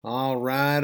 All right.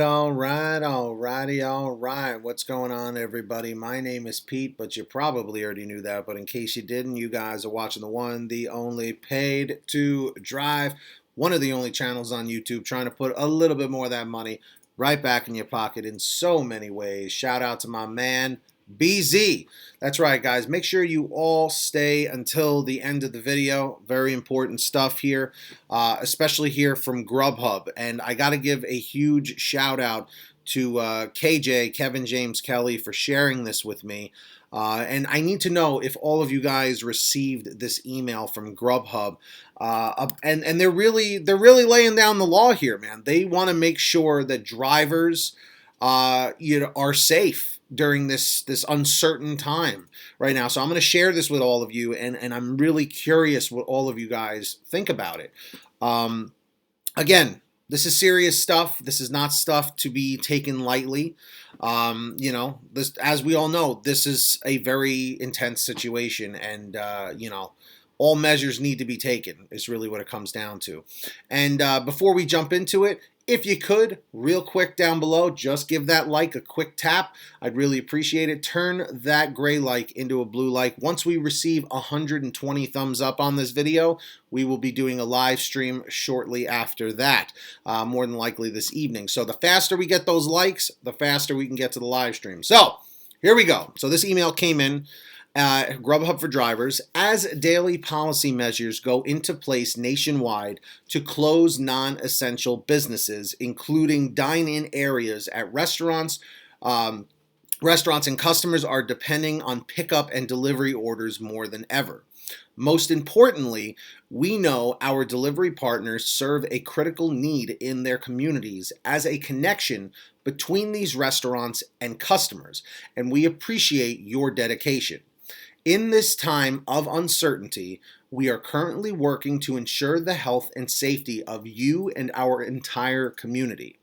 What's going on, everybody? My name is Pete, but you probably already knew that. But in case you didn't, you guys are watching the one, the only Paid to Drive, one of the only channels on YouTube trying to put a little bit more of that money right back in your pocket in so many ways. Shout out to my man, BZ. That's right, guys. Make sure you all stay until the end of the video. Very important stuff here, especially here from GrubHub. And I got to give a huge shout out to KJ, Kevin James Kelly, for sharing this with me. And I need to know if all of you guys received this email from GrubHub. And they're really laying down the law here, man. They want to make sure that drivers are safe during this uncertain time right now. So I'm going to share this with all of you, and I'm really curious what all of you guys think about it. Again, this is serious stuff. This is not stuff to be taken lightly. This, as we all know, this is a very intense situation, and all measures need to be taken is really what it comes down to. And before we jump into it, if you could, real quick down below, just give that like a quick tap. I'd really appreciate it. Turn that gray like into a blue like. Once we receive 120 thumbs up on this video, we will be doing a live stream shortly after that, more than likely this evening. So the faster we get those likes, the faster we can get to the live stream. So here we go. So this email came in. GrubHub for drivers, as daily policy measures go into place nationwide to close non-essential businesses, including dine-in areas at restaurants. Restaurants and customers are depending on pickup and delivery orders more than ever. Most importantly, we know our delivery partners serve a critical need in their communities as a connection between these restaurants and customers, and we appreciate your dedication. In this time of uncertainty, we are currently working to ensure the health and safety of you and our entire community.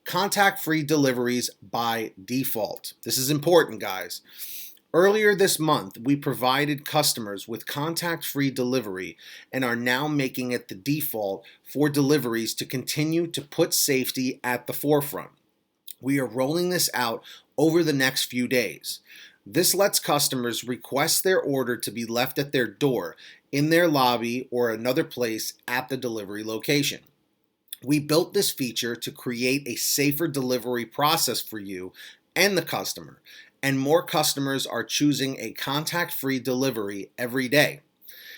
Contact-free deliveries by default. This is important, guys. Earlier this month, we provided customers with contact-free delivery and are now making it the default for deliveries to continue to put safety at the forefront. We are rolling this out over the next few days. This lets customers request their order to be left at their door, in their lobby, or another place at the delivery location. We built this feature to create a safer delivery process for you and the customer, and more customers are choosing a contact-free delivery every day.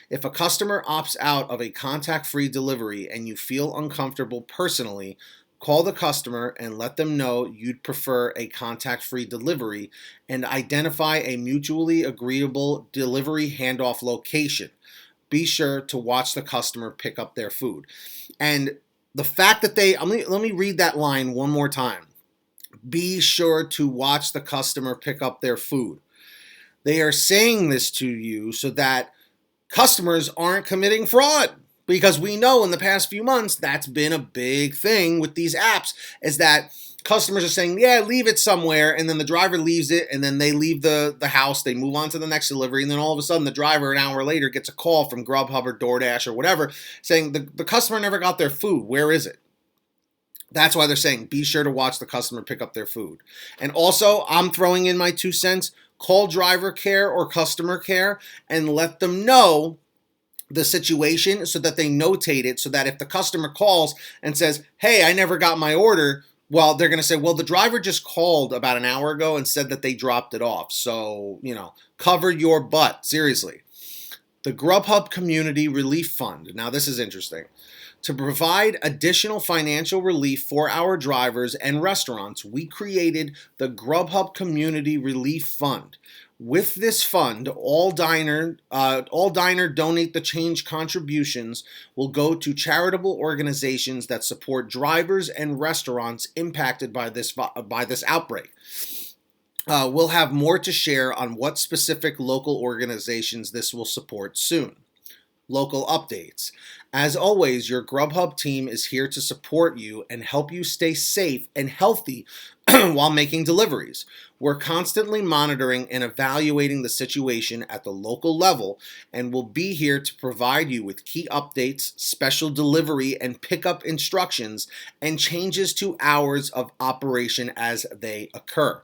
If a customer opts out of a contact-free delivery and you feel uncomfortable personally, call the customer and let them know you'd prefer a contact-free delivery and identify a mutually agreeable delivery handoff location. Be sure to watch the customer pick up their food. And the fact that let me read that line one more time. Be sure to watch the customer pick up their food. They are saying this to you so that customers aren't committing fraud. Because we know in the past few months, that's been a big thing with these apps, is that customers are saying, yeah, leave it somewhere, and then the driver leaves it, and then they leave the house, they move on to the next delivery, and then all of a sudden the driver an hour later gets a call from GrubHub or DoorDash or whatever saying the customer never got their food. Where is it? That's why they're saying be sure to watch the customer pick up their food. And also, I'm throwing in my 2 cents, call driver care or customer care and let them know the situation so that they notate it, so that if the customer calls and says, hey, I never got my order, well, they're going to say, well, the driver just called about an hour ago and said that they dropped it off. So, cover your butt. Seriously. The GrubHub Community Relief Fund. Now, this is interesting. To provide additional financial relief for our drivers and restaurants, we created the GrubHub Community Relief Fund. With this fund, all diner donate the change contributions will go to charitable organizations that support drivers and restaurants impacted by this outbreak. We'll have more to share on what specific local organizations this will support soon. Local updates. As always, your GrubHub team is here to support you and help you stay safe and healthy while making deliveries. We're constantly monitoring and evaluating the situation at the local level, and will be here to provide you with key updates, special delivery and pickup instructions, and changes to hours of operation as they occur.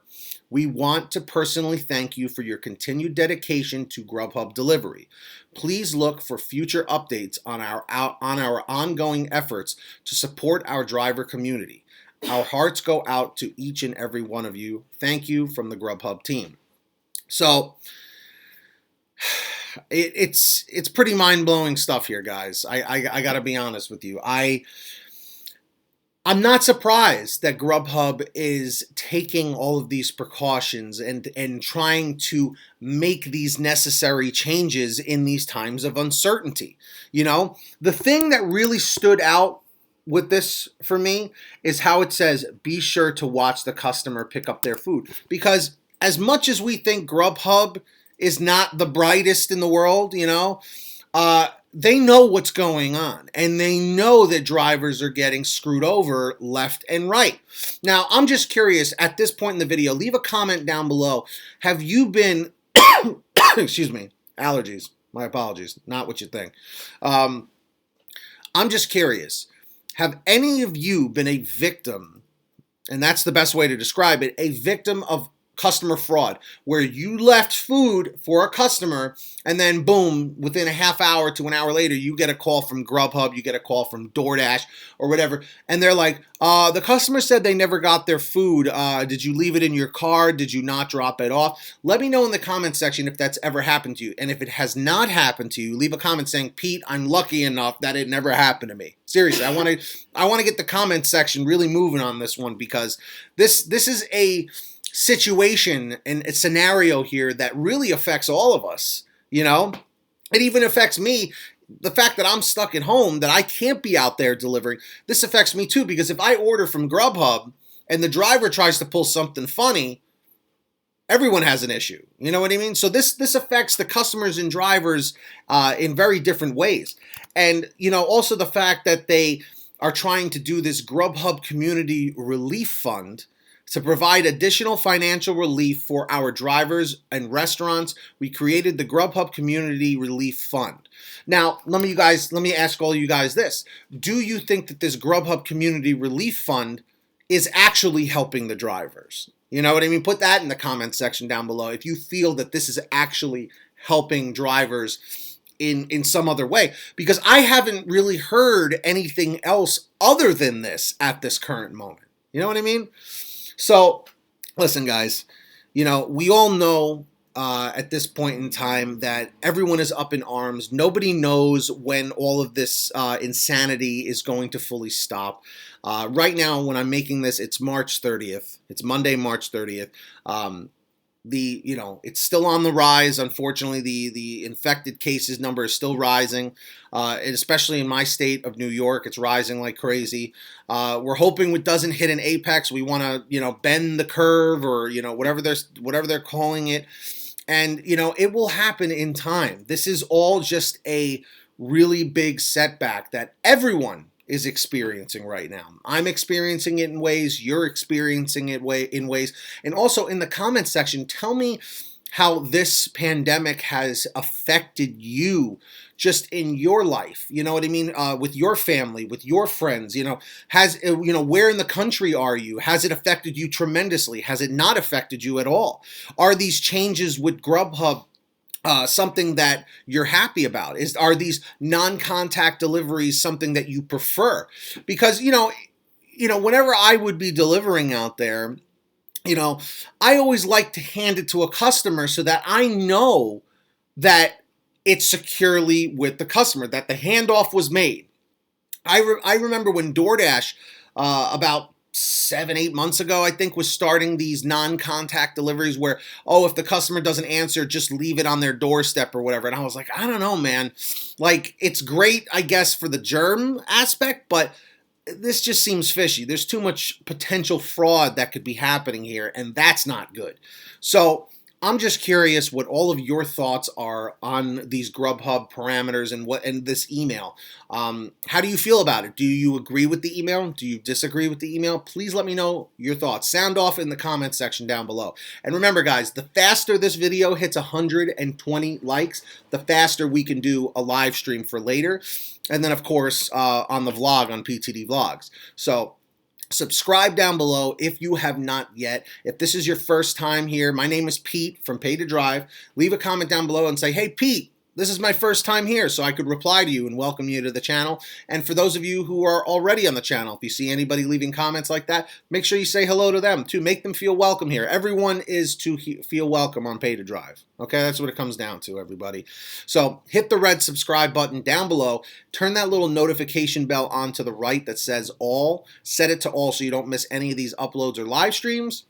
We want to personally thank you for your continued dedication to Grubhub delivery. Please look for future updates on our ongoing efforts to support our driver community. Our hearts go out to each and every one of you. Thank you from the Grubhub team. So it's pretty mind-blowing stuff here, guys. I got to be honest with you. I'm not surprised that Grubhub is taking all of these precautions and trying to make these necessary changes in these times of uncertainty. You know, the thing that really stood out with this for me is how it says, be sure to watch the customer pick up their food. Because as much as we think Grubhub is not the brightest in the world, you know, they know what's going on, and they know that drivers are getting screwed over left and right. Now, I'm just curious, at this point in the video, leave a comment down below. Have you been, excuse me, allergies, my apologies, not what you think. I'm just curious, have any of you been a victim, and that's the best way to describe it, a victim of customer fraud, where you left food for a customer and then boom, within a half hour to an hour later, you get a call from Grubhub, you get a call from DoorDash or whatever, and they're like, the customer said they never got their food. Did you leave it in your car? Did you not drop it off? Let me know in the comment section if that's ever happened to you. And if it has not happened to you, leave a comment saying, Pete, I'm lucky enough that it never happened to me. Seriously, I want to get the comment section really moving on this one, because this is a situation and a scenario here that really affects all of us. You know, it even affects me. The fact that I'm stuck at home, that I can't be out there delivering, this affects me too, because if I order from Grubhub and the driver tries to pull something funny, everyone has an issue. You know what I mean? So this affects the customers and drivers in very different ways. And, you know, also the fact that they are trying to do this Grubhub Community Relief Fund to provide additional financial relief for our drivers and restaurants. We created the Grubhub Community Relief Fund. Now, let me ask all you guys this. Do you think that this Grubhub Community Relief Fund is actually helping the drivers? You know what I mean? Put that in the comment section down below if you feel that this is actually helping drivers in some other way, because I haven't really heard anything else other than this at this current moment. You know what I mean? So, listen, guys, you know, we all know at this point in time that everyone is up in arms. Nobody knows when all of this insanity is going to fully stop. Right now, when I'm making this, it's March 30th. It's Monday, March 30th. It's still on the rise. Unfortunately, the infected cases number is still rising, and especially in my state of New York, it's rising like crazy. We're hoping it doesn't hit an apex. We want to, bend the curve, or whatever they're calling it, and it will happen in time. This is all just a really big setback that everyone is experiencing right now. I'm experiencing it in ways, you're experiencing it in ways. And also in the comment section, tell me how this pandemic has affected you just in your life. You know what I mean? With your family, with your friends, where in the country are you? Has it affected you tremendously? Has it not affected you at all? Are these changes with Grubhub something that you're happy about? Are these non-contact deliveries something that you prefer? Because, whenever I would be delivering out there, I always like to hand it to a customer so that I know that it's securely with the customer, that the handoff was made. I remember when DoorDash, about 7-8 months ago, I think, was starting these non-contact deliveries where, if the customer doesn't answer, just leave it on their doorstep or whatever. And I was like, I don't know, man. Like, it's great, I guess, for the germ aspect, but this just seems fishy. There's too much potential fraud that could be happening here, and that's not good. So I'm just curious what all of your thoughts are on these GrubHub parameters and this email. How do you feel about it? Do you agree with the email? Do you disagree with the email? Please let me know your thoughts. Sound off in the comments section down below. And remember, guys, the faster this video hits 120 likes, the faster we can do a live stream for later. And then, of course, on the vlog on PTD Vlogs. So subscribe down below if you have not yet. If this is your first time here, my name is Pete from Pay to Drive. Leave a comment down below and say, hey, Pete, this is my first time here, so I could reply to you and welcome you to the channel. And for those of you who are already on the channel, if you see anybody leaving comments like that, make sure you say hello to them too. Make them feel welcome here. Everyone is to feel welcome on Pay to Drive. Okay, that's what it comes down to, everybody. So hit the red subscribe button down below. Turn that little notification bell on to the right that says all. Set it to all so you don't miss any of these uploads or live streams.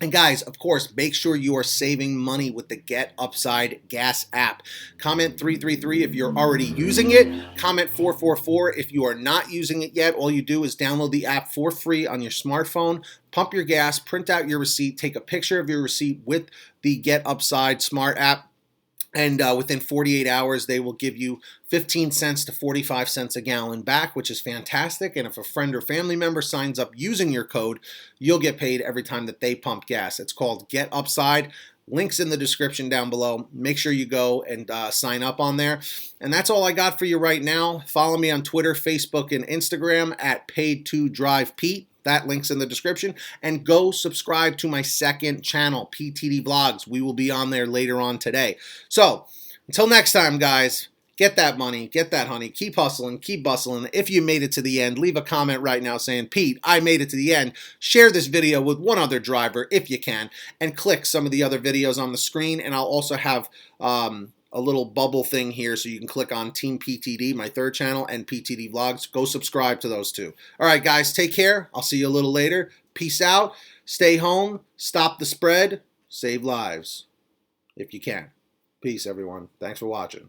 And guys, of course, make sure you are saving money with the Get Upside Gas app. Comment 333 if you're already using it. Comment 444 if you are not using it yet. All you do is download the app for free on your smartphone, pump your gas, print out your receipt, take a picture of your receipt with the Get Upside Smart app. And within 48 hours, they will give you 15 cents to 45 cents a gallon back, which is fantastic. And if a friend or family member signs up using your code, you'll get paid every time that they pump gas. It's called Get Upside. Links in the description down below. Make sure you go and sign up on there. And that's all I got for you right now. Follow me on Twitter, Facebook, and Instagram at PaidToDrivePete. That link's in the description. And go subscribe to my second channel, PTD Vlogs. We will be on there later on today. So, until next time, guys, get that money, get that honey, keep hustling, keep bustling. If you made it to the end, leave a comment right now saying, Pete, I made it to the end. Share this video with one other driver if you can, and click some of the other videos on the screen. And I'll also have a little bubble thing here so you can click on Team PTD, my third channel, and PTD Vlogs. Go subscribe to those two. All right, guys, take care. I'll see you a little later. Peace out. Stay home. Stop the spread. Save lives if you can. Peace, everyone. Thanks for watching.